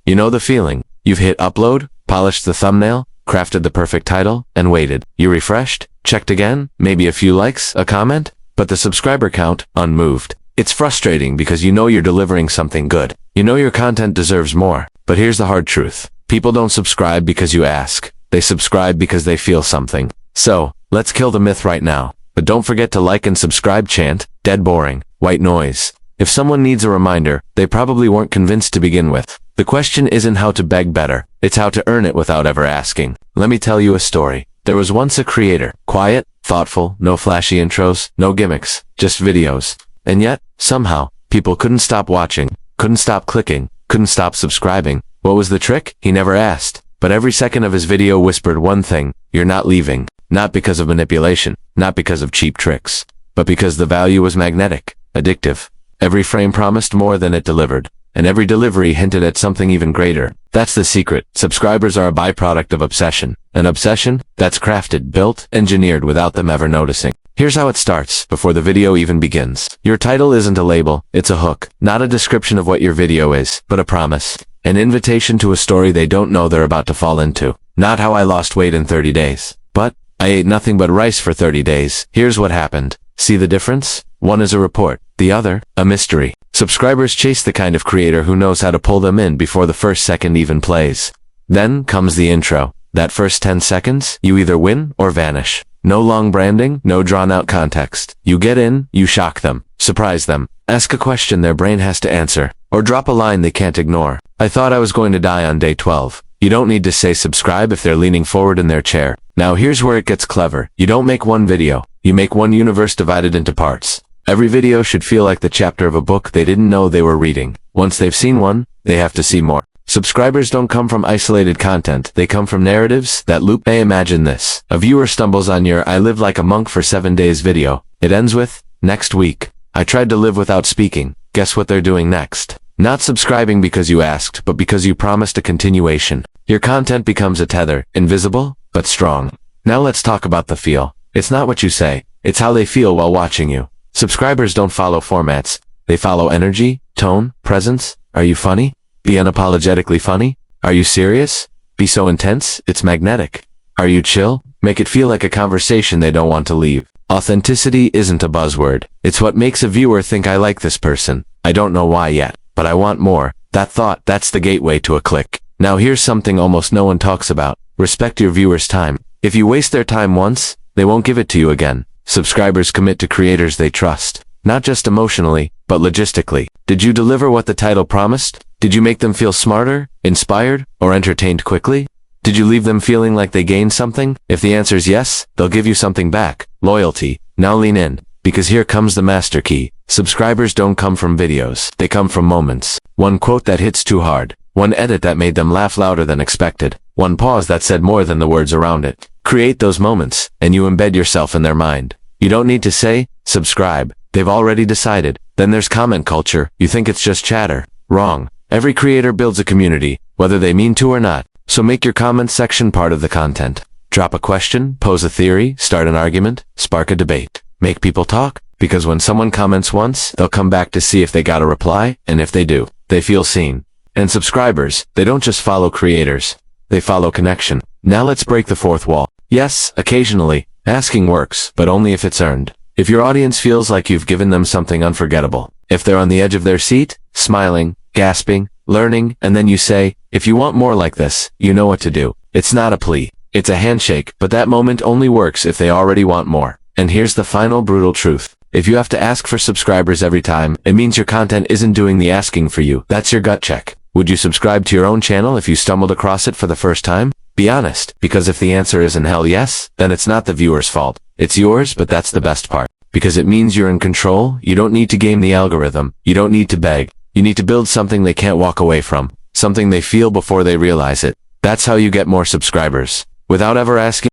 You know the feeling. You've hit upload, polished the thumbnail, crafted the perfect title, and waited. You refreshed, checked again, maybe a few likes, a comment, but the subscriber count, unmoved. It's frustrating because you know you're delivering something good. You know your content deserves more. But here's the hard truth. People don't subscribe because you ask. They subscribe because they feel something. So, let's kill the myth right now. But don't forget to like and subscribe. Chant, dead boring, white noise. If someone needs a reminder, they probably weren't convinced to begin with. The question isn't how to beg better, it's how to earn it without ever asking. Let me tell you a story. There was once a creator, quiet, thoughtful, no flashy intros, no gimmicks, just videos. And yet, somehow, people couldn't stop watching, couldn't stop clicking, couldn't stop subscribing. What was the trick? He never asked. But every second of his video whispered one thing: you're not leaving. Not because of manipulation, not because of cheap tricks, but because the value was magnetic, addictive. Every frame promised more than it delivered, and every delivery hinted at something even greater. That's the secret. Subscribers are a byproduct of obsession. An obsession that's crafted, built, engineered without them ever noticing. Here's how it starts, before the video even begins. Your title isn't a label, it's a hook. Not a description of what your video is, but a promise. An invitation to a story they don't know they're about to fall into. Not how I lost weight in 30 days, but I ate nothing but rice for 30 days. Here's what happened. See the difference? One is a report, the other, a mystery. Subscribers chase the kind of creator who knows how to pull them in before the first second even plays. Then comes the intro. That first 10 seconds, you either win or vanish. No long branding, no drawn-out context. You get in, you shock them, surprise them, ask a question their brain has to answer, or drop a line they can't ignore. I thought I was going to die on day 12. You don't need to say subscribe if they're leaning forward in their chair. Now here's where it gets clever. You don't make one video. You make one universe divided into parts. Every video should feel like the chapter of a book they didn't know they were reading. Once they've seen one, they have to see more. Subscribers don't come from isolated content. They come from narratives that loop. Hey, imagine this. A viewer stumbles on your "I lived like a monk for 7 days" video. It ends with, "Next week, I tried to live without speaking." Guess what they're doing next? Not subscribing because you asked, but because you promised a continuation. Your content becomes a tether, invisible, but strong. Now let's talk about the feel. It's not what you say, it's how they feel while watching you. Subscribers don't follow formats. They follow energy, tone, presence. Are you funny? Be unapologetically funny. Are you serious? Be so intense, it's magnetic. Are you chill? Make it feel like a conversation they don't want to leave. Authenticity isn't a buzzword. It's what makes a viewer think, I like this person. I don't know why yet, but I want more. That thought, that's the gateway to a click. Now here's something almost no one talks about. Respect your viewers' time. If you waste their time once, they won't give it to you again. Subscribers commit to creators they trust. Not just emotionally, but logistically. Did you deliver what the title promised? Did you make them feel smarter, inspired, or entertained quickly? Did you leave them feeling like they gained something? If the answer is yes, they'll give you something back. Loyalty. Now lean in, because here comes the master key. Subscribers don't come from videos. They come from moments. One quote that hits too hard. One edit that made them laugh louder than expected. One pause that said more than the words around it. Create those moments, and you embed yourself in their mind. You don't need to say, subscribe. They've already decided. Then there's comment culture. You think it's just chatter. Wrong. Every creator builds a community, whether they mean to or not. So make your comment section part of the content. Drop a question, pose a theory, start an argument, spark a debate. Make people talk, because when someone comments once, they'll come back to see if they got a reply, and if they do, they feel seen. And subscribers, they don't just follow creators. They follow connection. Now let's break the fourth wall. Yes, occasionally, asking works, but only if it's earned. If your audience feels like you've given them something unforgettable. If they're on the edge of their seat, smiling, gasping, learning, and then you say, if you want more like this, you know what to do. It's not a plea. It's a handshake, but that moment only works if they already want more. And here's the final brutal truth. If you have to ask for subscribers every time, it means your content isn't doing the asking for you. That's your gut check. Would you subscribe to your own channel if you stumbled across it for the first time? Be honest, because if the answer isn't hell yes, then it's not the viewer's fault. It's yours, but that's the best part. Because it means you're in control. You don't need to game the algorithm. You don't need to beg. You need to build something they can't walk away from. Something they feel before they realize it. That's how you get more subscribers. Without ever asking.